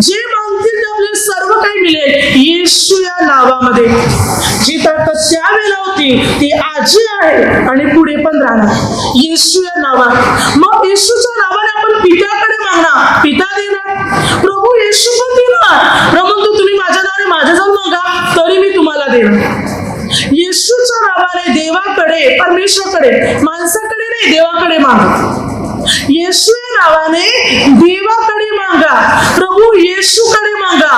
जे मागतील ते आपल्याला सर्व काही मिळेल येशू या नावामध्ये. जी ताकद त्यावेळेला होती ती आजही आहे आणि पुढे पण राहणार येशू या नावात. मग येशूच्या नावाने आपण पित्याकडे मागणार, पिता देणार. प्रभू येशू पण देणार. प्रभू म्हणतो, तुम्ही माझ्या नावाने माझ्याजवळ मागा, तरी मी तुम्हाला देणार. येशूच्या नावाने देवाकडे, परमेश्वराकडे, माणसाकडे नाही, देवाकडे मागा. येशू या नावाने देवाकडे मागा, प्रभू येशूकडे मागा.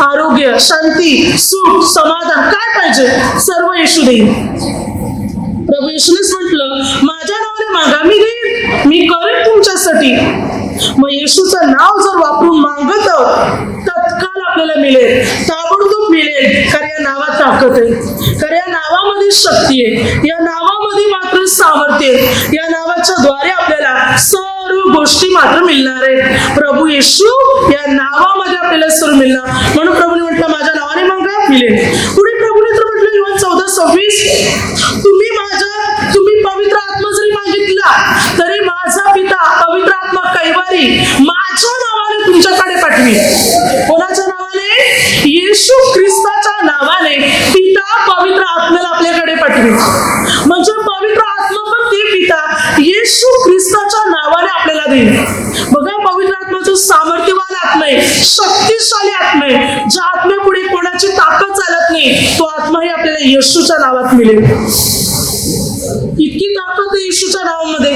आरोग्य, शांती, सुख, समाधान काय पाहिजे सर्व येशू देईल. प्रभू येशूनेच म्हटलं, माझ्या नावाने मागा, मी देईन, मी करेन तुमच्यासाठी. मग येशूचं नाव जर वापरून मागत तत्काळ आपल्याला मिळेल, ताबडतोब मिळेल. कारण या नावात ताकद आहे, कारण या नावामध्ये शक्ती आहे, या नावामध्ये मात्र सामर्थ्य आहे. या नावाच्या द्वारे आपल्याला सर्व गोष्टी मात्र मिळणार आहेत. प्रभू येशू या नावामध्ये आपल्याला सर्व मिळणार. म्हणून प्रभूने म्हटलं, माझ्या नावाने मागा, मिळेल. पुढे प्रभूने तर म्हटलं, योहान 14:26, तुम्ही पवित्र आत्मा जरी मागितला तरी माझा पिता पवित्र आत्मा कैवारी माझ्या नावाने तुमच्याकडे पाठवी. कोणाच्या नावाने? येशू ख्रिस्ताच्या नावाने पिता पवित्र आत्म्याला आपल्याकडे पाठवी. म्हणजे पवित्र आत्मा पण ते पिता येशू ख्रिस्ताच्या नावाने आपल्याला देईल. बघा, पवित्र आत्म्याचं सामर्थ्यवान आत्मा आहे, शक्तिशाली आत्मा आहे. ज्या आत्म्यापुढे कोणाची ताकद चालत नाही, तो आत्माही आपल्याला येशूच्या नावात मिळेल. इतकी ताकद आहे येशूच्या नावामध्ये.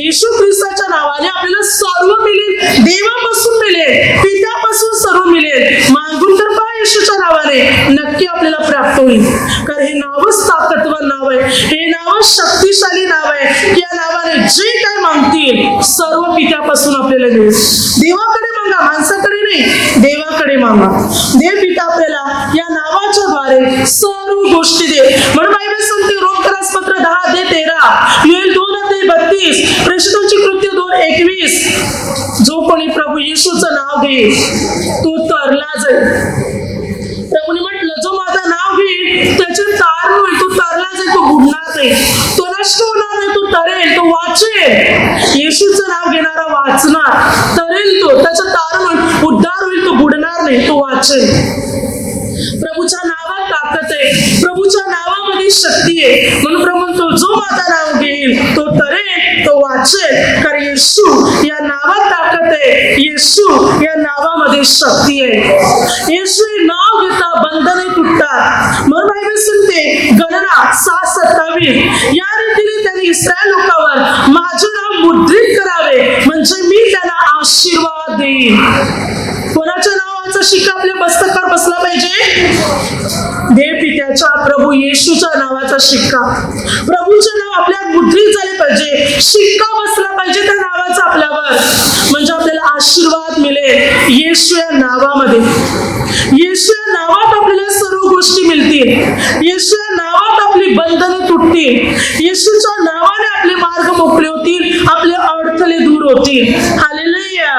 येशू ख्रिस्ताच्या नावाने आपल्याला सर्व मिळेल, देवापासून मिळेल, पित्यापासून सर्व मिळेल. मागून तर पहा, येशूच्या नावाने नक्की आपल्याला प्राप्त होईल. कारण हे नावच ताकदवान नाव आहे, हे नावच शक्तिशाली नाव आहे. या नावाने जे काय मागतील सर्व पित्यापासून आपल्याला मिळेल. देवाकडे मागा, माणसाकडे नाही, देवाकडे मागा. देव पिता आपल्याला या नावाच्या द्वारे सर्व गोष्टी दे. म्हणून बायबल सांगते, रोमकरासपत्र 10:13, योएल 2:32, प्रेषितांची कृत्य 2:21, जो कोणी प्रभू येशूचं नाव घेईल तो तरला जाईल. प्रभूने म्हटलं, जो माझं नाव घेईल त्याचे तारण होईल, तो तरला जाईल, तो बुडणार नाही, तो नष्ट होणार नाही, तो तरेल, तो वाचेल. येशूचं नाव घेणारा वाचणार, तरेल, तो त्याचं तारण होईल, उद्धार होईल, तो बुडणार नाही, तो वाचेल. प्रभूच्या नावात ताकद आहे, प्रभूच्या नावामध्ये शक्ती आहे. म्हणून प्रभू म्हणतो, जो माझं नाव घेईल तो तरेल, तो वाचेल. कारण येशू या नावात ताकद आहे, येशू या नावामध्ये शक्ती आहे. येशू हे नाव घेता बंधने तुटतात. म्हणून बायबल सांगते, गणना 6:27, या रीतीने त्यांनी इस्रायल लोकांवर माझे नाव मुद्रित करावे, म्हणजे मी त्यांना आशीर्वाद देईन. कोणाच्या नावाचा शिक्का आपल्या मस्तकावर बसला पाहिजे? देव पित्याच्या, प्रभू येशूच्या नावाचा शिक्का. प्रभूचे नाव आपल्या मुद्रित झाले पाहिजे, शिक्का बसला पाहिजे त्या नावाचा आपल्यावर, म्हणजे आपल्याला आशीर्वाद मिळेल येशू या नावामध्ये. येशू या नावात आपल्याला सर्व गोष्टी मिळतील. येशू या नावात आपली बंधनं तुटतील. येशूच्या नावाने आपले मार्ग मोकळे होतील, आपले अडथळे दूर होतील. Hallelujah,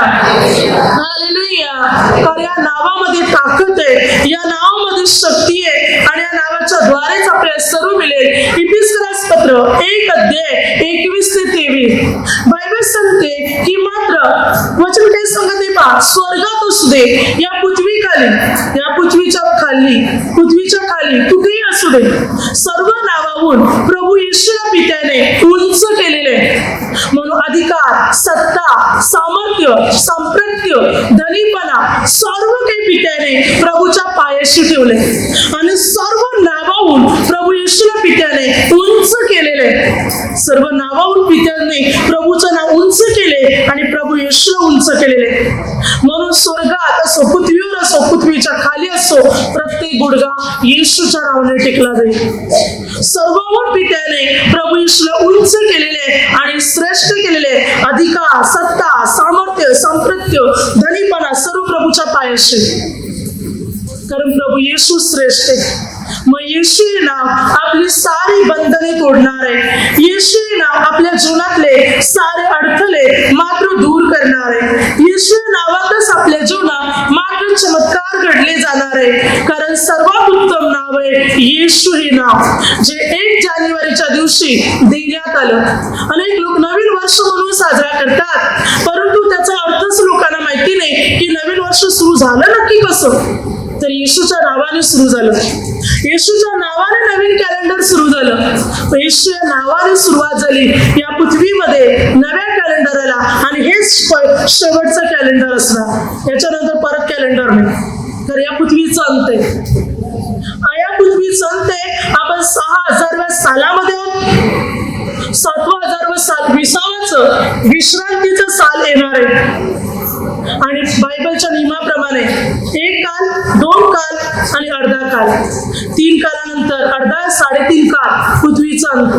hallelujah. कारण या नावामध्ये ताकद आहे, या नावामध्ये शक्ती आहे आणि या नावाच्या द्वारेच आपल्याला सर्व मिळेल. इफिसियन्सपत्र 1:21-23 बायबल सांगते की मात्र वचन काय सांगते पहा, स्वर्गात असू दे या पृथ्वीखाली, या पृथ्वीच्या खाली कुठेही असू दे, सर्व नावाहून प्रभू येशूला पित्याने उंच केलेले. म्हणून अधिकार, सत्ता, सामर्थ्य, संप्रत्य, धनीपणा सर्व काही पित्याने प्रभूच्या पायाशी ठेवले आणि सर्व नावाहून प्रभू येशूला पित्याने उंच केलेले. सर्व नावाहून पित्याने प्रभूचं नाव उंच उंच केले आणि प्रभू येशूला उंच केलेले. म्हणून स्वर्गात असो, पृथ्वीवर असो, पृथ्वीच्या खाली असो, प्रत्येक गुडघा येशूच्या नावाने टेकला जाईल. सर्वांवर पित्याने प्रभू येशूला उंच केलेले आणि श्रेष्ठ केलेले. अधिकार, सत्ता, सामर्थ्य, संप्रत्य, धनीपणा सर्व प्रभूच्या पायाशी. कारण प्रभू येशू श्रेष्ठ आहे. मग येशू हे नाव आपली सारी बंधने तोडणार आहे. येशू हे नाव आपल्या जीवनातले सारे अडथळे मात्र दूर करणार आहे. येशू या नावातच आपल्या जीवनात मात्र चमत्कार घडले जाणार आहे. कारण सर्वात उत्तम नाव आहे येशू हे नाव, जे 1 जानेवारीच्या दिवशी देण्यात आलं. अनेक लोक नवीन वर्ष म्हणून साजरा करतात, परंतु त्याचा अर्थच लोकांना माहिती नाही की नवीन वर्ष सुरू झालं नक्की कसं. तर येशूच्या नावाने सुरू झालं. येशूच्या नावाने नवीन कॅलेंडर सुरू झालं. येशू या नावाने सुरुवात झाली या पृथ्वीमध्ये नव्या कॅलेंडरला, आणि हेच शेवटचं कॅलेंडर असणार. याच्यानंतर परत कॅलेंडर नाही. तर या पृथ्वीचं अंत आहे. या पृथ्वीचं अंत आहे. आपण 6000व्या सालामध्ये आहोत. 7000वं साल, 20वाचं विश्रांतीचं साल येणार आहे. आणि बायबलच्या नियमाप्रमाणे 1 काल, 2 काल आणि अर्धा काल, 3 कालानंतर अर्धा, 3.5 काल पृथ्वीचा अंत.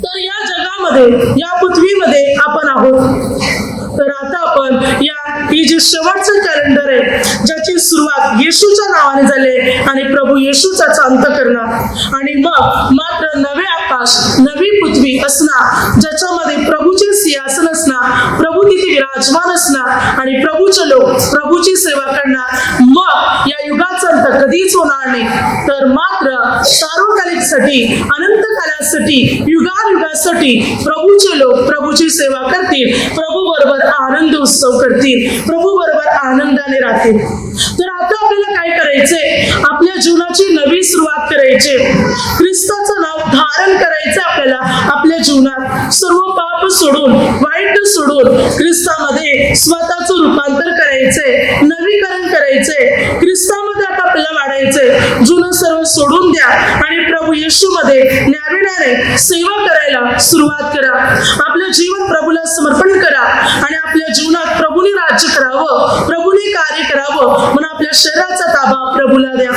तर या जगामध्ये, या पृथ्वीमध्ये आपण आहोत. तर आता आपण ही जे शेवटचं कॅलेंडर आहे, ज्याची सुरुवात येशूच्या नावाने झाली आणि प्रभू येशूचाच अंत करणार. आणि मग मात्र नवे आकाश, नवी पृथ्वी असणार, ज्याच्यामध्ये प्रभूचे सिंहासन असणार, प्रभू तिथे विराजमान असणार आणि प्रभूचे लोक प्रभूची सेवा करणार. मग या युगाचा अंत कधीच होणार नाही, तर मात्र सार्वकालिकसाठी, अनंत कालासाठी, युगायुगासाठी प्रभूचे लोक प्रभूची सेवा करतील, प्रभू बरोबर आनंद उत्सव करतील, प्रभू बरोबर आनंदाने राहतील. तर आता आपल्याला काय करायचंय? आपल्या जीवनाची नवी सुरुवात करायची. ख्रिस्ताचं नाव धारण करायचं आपल्याला. आपल्या जीवनात सर्व पाप सोडून, वाईट सोडून ख्रिस्तामध्ये स्वतःचं रूपांतर करायचंय, नवीकरण करायचंय. ख्रिस्तामध्ये आता आपल्याला वाढायचंय. जुनं सर्व सोडून द्या आणि प्रभू येशूमध्ये न्याविण्याने सेवा करायला सुरुवात करा. आपलं जीवन प्रभूला समर्पण करा आणि आपल्या जीवनात प्रभूने राज्य करावं, प्रभूने कार्य करावं म्हणून आपल्या शरीराचा ताबा प्रभूला द्या.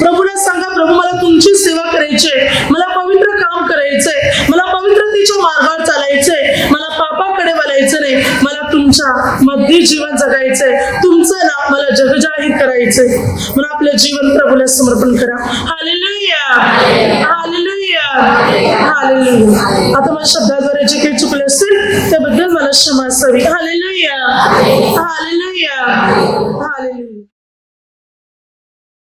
प्रभूला सांगा, प्रभू मला तुमची सेवा करायची आहे, मला पवित्र काम करायचंय, मला पवित्रतेच्या मार्गावर चालायचंय, मला पापाकडे वळायचं नाही, मला तुमच्या मध्ये जीवन जगायचंय, तुमचं नाव मला जगजाहीर करायचंय म्हणून आपलं जीवन प्रभूला समर्पण करा. Hallelujah, hallelujah, hallelujah. आता माझ्या शब्दाद्वारे जे काही चुकले असतील त्याबद्दल मला क्षमा असावी. Hallelujah, hallelujah, hallelujah.